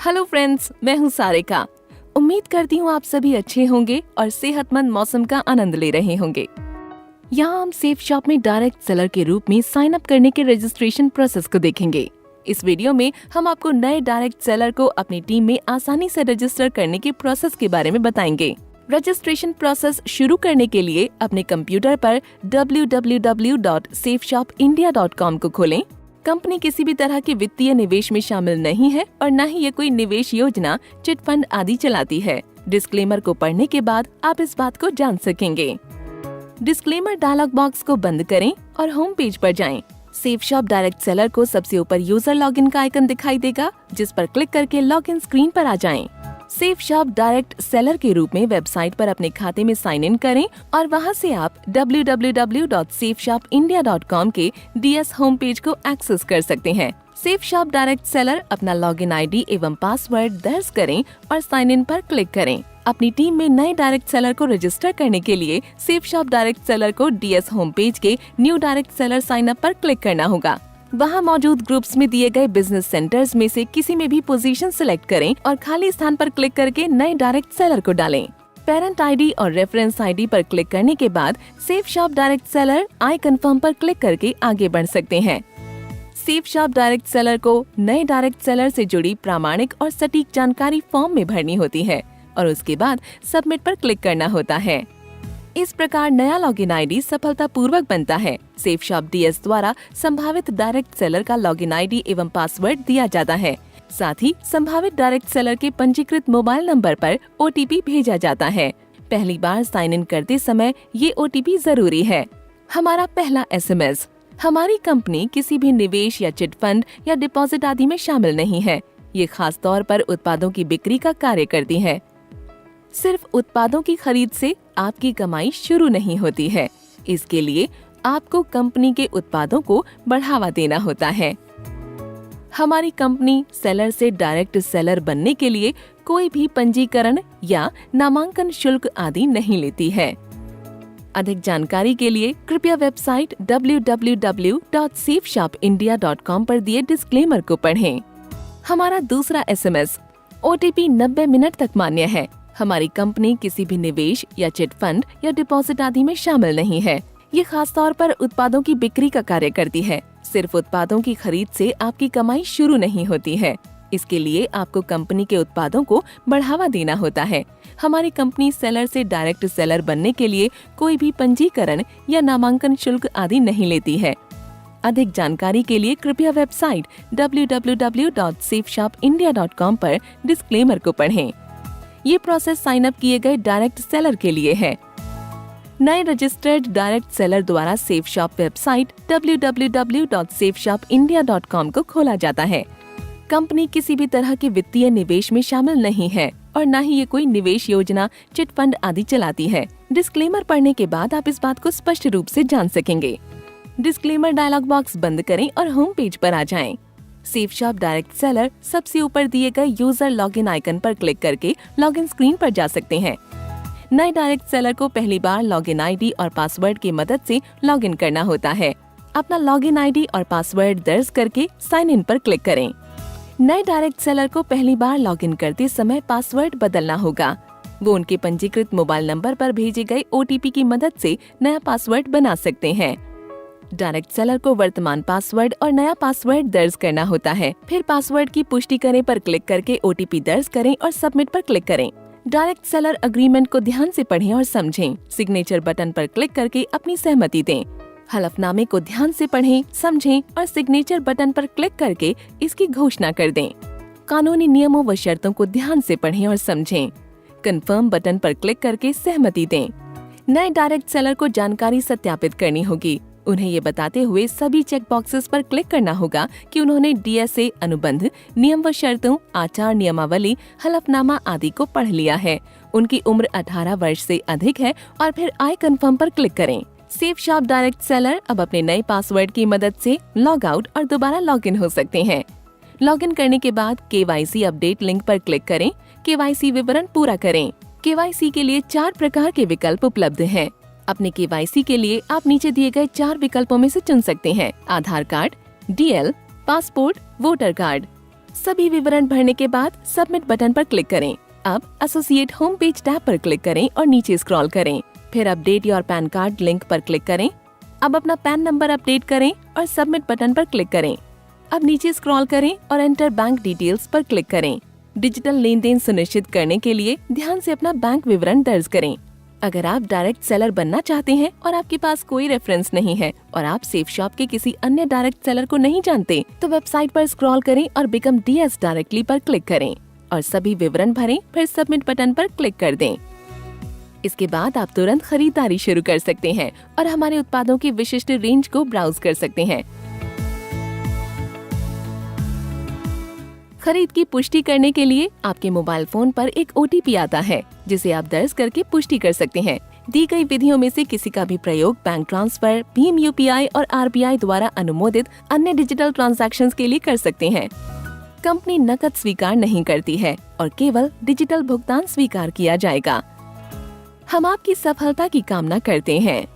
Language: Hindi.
हेलो फ्रेंड्स, मैं हूँ सारिका। उम्मीद करती हूँ आप सभी अच्छे होंगे और सेहतमंद मौसम का आनंद ले रहे होंगे। यहाँ हम सेफ शॉप में डायरेक्ट सेलर के रूप में साइन अप करने के रजिस्ट्रेशन प्रोसेस को देखेंगे। इस वीडियो में हम आपको नए डायरेक्ट सेलर को अपनी टीम में आसानी से रजिस्टर करने के प्रोसेस के बारे में बताएंगे। रजिस्ट्रेशन प्रोसेस शुरू करने के लिए अपने कंप्यूटर पर www.safeshopindia.com को खोलें। कंपनी किसी भी तरह के वित्तीय निवेश में शामिल नहीं है और न ही ये कोई निवेश योजना, चिट फंड आदि चलाती है। डिस्क्लेमर को पढ़ने के बाद आप इस बात को जान सकेंगे। डिस्क्लेमर डायलॉग बॉक्स को बंद करें और होम पेज पर जाएं। सेफ शॉप डायरेक्ट सेलर को सबसे ऊपर यूजर लॉगिन का आइकन दिखाई देगा, जिस पर क्लिक करके लॉगिन स्क्रीन पर आ जाएं। सेफ शॉप डायरेक्ट सेलर के रूप में वेबसाइट पर अपने खाते में साइन इन करें और वहां से आप www.safeshopindia.com के DS होम पेज को एक्सेस कर सकते हैं। सेफ शॉप डायरेक्ट सेलर अपना लॉगिन आईडी एवं पासवर्ड दर्ज करें और साइन इन पर क्लिक करें। अपनी टीम में नए डायरेक्ट सेलर को रजिस्टर करने के लिए सेफ शॉप डायरेक्ट सेलर को DS होम पेज के new direct seller sign up पर क्लिक करना होगा। वहां मौजूद ग्रुप्स में दिए गए बिजनेस सेंटर्स में से किसी में भी पोजीशन सिलेक्ट करें और खाली स्थान पर क्लिक करके नए डायरेक्ट सेलर को डालें। पेरेंट आईडी और रेफरेंस आईडी पर क्लिक करने के बाद safe shop direct seller I confirm पर क्लिक करके आगे बढ़ सकते हैं। सेफ शॉप डायरेक्ट सेलर को नए डायरेक्ट सेलर से जुड़ी प्रामाणिक और सटीक जानकारी फॉर्म में भरनी होती है और उसके बाद सबमिट पर क्लिक करना होता है। इस प्रकार नया लॉगिन आईडी सफलतापूर्वक बनता है। सेफ शॉप DS द्वारा संभावित डायरेक्ट सेलर का लॉगिन आईडी एवं पासवर्ड दिया जाता है। साथ ही संभावित डायरेक्ट सेलर के पंजीकृत मोबाइल नंबर पर OTP भेजा जाता है। पहली बार साइन इन करते समय ये OTP जरूरी है। हमारा पहला SMS। हमारी कंपनी किसी भी निवेश या चिट फंड या डिपॉजिट आदि में शामिल नहीं है। ये खास तौर पर उत्पादों की बिक्री का कार्य करती है। सिर्फ उत्पादों की खरीद से आपकी कमाई शुरू नहीं होती है। इसके लिए आपको कंपनी के उत्पादों को बढ़ावा देना होता है। हमारी कंपनी सेलर से डायरेक्ट सेलर बनने के लिए कोई भी पंजीकरण या नामांकन शुल्क आदि नहीं लेती है। अधिक जानकारी के लिए कृपया वेबसाइट www.safeshopindia.com पर दिए डिस्क्लेमर को पढ़ें। हमारा दूसरा SMS। OTP 90 मिनट तक मान्य है। हमारी कंपनी किसी भी निवेश या चिट फंड या डिपॉजिट आदि में शामिल नहीं है। ये खास तौर पर उत्पादों की बिक्री का कार्य करती है। सिर्फ उत्पादों की खरीद से आपकी कमाई शुरू नहीं होती है। इसके लिए आपको कंपनी के उत्पादों को बढ़ावा देना होता है। हमारी कंपनी सेलर से डायरेक्ट सेलर बनने के लिए कोई भी पंजीकरण या नामांकन शुल्क आदि नहीं लेती है। अधिक जानकारी के लिए कृपया वेबसाइट www.safeshopindia.com पर डिस्क्लेमर को पढ़ें। ये प्रोसेस साइन अप किए गए डायरेक्ट सेलर के लिए है। नए रजिस्टर्ड डायरेक्ट सेलर द्वारा सेफ शॉप वेबसाइट www.safeshopindia.com को खोला जाता है। कंपनी किसी भी तरह के वित्तीय निवेश में शामिल नहीं है और न ही ये कोई निवेश योजना, चिट फंड आदि चलाती है। डिस्क्लेमर पढ़ने के बाद आप इस बात को स्पष्ट रूप से जान सकेंगे। डिस्क्लेमर डायलॉग बॉक्स बंद करें और होम पेज पर आ जाएं। सेफ शॉप डायरेक्ट सेलर सबसे ऊपर दिए गए यूजर लॉगिन आइकन पर क्लिक करके लॉगिन स्क्रीन पर जा सकते हैं। नए डायरेक्ट सेलर को पहली बार लॉगिन आईडी और पासवर्ड की मदद से लॉगिन करना होता है। अपना लॉगिन आईडी और पासवर्ड दर्ज करके साइन इन पर क्लिक करें। नए डायरेक्ट सेलर को पहली बार लॉगिन करते समय पासवर्ड बदलना होगा। वो उनके पंजीकृत मोबाइल नंबर पर भेजे गए OTP की मदद से नया पासवर्ड बना सकते हैं। डायरेक्ट सेलर को वर्तमान पासवर्ड और नया पासवर्ड दर्ज करना होता है। फिर पासवर्ड की पुष्टि करें पर क्लिक करके OTP दर्ज करें और सबमिट पर क्लिक करें। डायरेक्ट सेलर अग्रीमेंट को ध्यान से पढ़ें और समझें। सिग्नेचर बटन पर क्लिक करके अपनी सहमति दें। हलफनामे को ध्यान से पढ़ें, समझें और सिग्नेचर बटन पर क्लिक करके इसकी घोषणा कर दें। कानूनी नियमों व शर्तों को ध्यान से पढ़ें और समझें। कंफर्म बटन पर क्लिक करके सहमति दें। नए डायरेक्ट सेलर को जानकारी सत्यापित करनी होगी। उन्हें ये बताते हुए सभी चेक बॉक्सेस पर क्लिक करना होगा कि उन्होंने DSA अनुबंध, नियम व शर्तों, आचार नियमावली, हलफनामा आदि को पढ़ लिया है। उनकी उम्र 18 वर्ष से अधिक है और फिर आई कंफर्म पर क्लिक करें। सेफ शॉप डायरेक्ट सेलर अब अपने नए पासवर्ड की मदद से लॉग आउट और दोबारा लॉग इन हो सकते हैं। लॉग इन करने के बाद KYC अपडेट लिंक पर क्लिक करें। KYC विवरण पूरा करें। KYC के लिए 4 प्रकार के विकल्प उपलब्ध हैं। अपने KYC के लिए आप नीचे दिए गए 4 विकल्पों में से चुन सकते हैं: Aadhaar card, DL, passport, voter card. सभी विवरण भरने के बाद सबमिट बटन पर क्लिक करें। अब एसोसिएट होम पेज टैब पर क्लिक करें और नीचे स्क्रॉल करें। फिर update your pan card link पर क्लिक करें। अब अपना पैन नंबर अपडेट करें और सबमिट बटन पर क्लिक करें। अब नीचे स्क्रॉल करें और एंटर बैंक डिटेल्स पर क्लिक करें। डिजिटल लेन देन सुनिश्चित करने के लिए ध्यान से अपना बैंक विवरण दर्ज करें। अगर आप डायरेक्ट सेलर बनना चाहते हैं और आपके पास कोई रेफरेंस नहीं है और आप सेफ शॉप के किसी अन्य डायरेक्ट सेलर को नहीं जानते, तो वेबसाइट पर स्क्रॉल करें और बिकम DS डायरेक्टली पर क्लिक करें और सभी विवरण भरें। फिर सबमिट बटन पर क्लिक कर दें। इसके बाद आप तुरंत खरीदारी शुरू कर सकते हैं और हमारे उत्पादों की विशिष्ट रेंज को ब्राउज कर सकते हैं। खरीद की पुष्टि करने के लिए आपके मोबाइल फोन पर एक OTP आता है, जिसे आप दर्ज करके पुष्टि कर सकते हैं। दी गई विधियों में से किसी का भी प्रयोग बैंक ट्रांसफर, भीम UPI और RBI द्वारा अनुमोदित अन्य डिजिटल ट्रांजैक्शंस के लिए कर सकते हैं। कंपनी नकद स्वीकार नहीं करती है और केवल डिजिटल भुगतान स्वीकार किया जाएगा। हम आपकी सफलता की कामना करते हैं।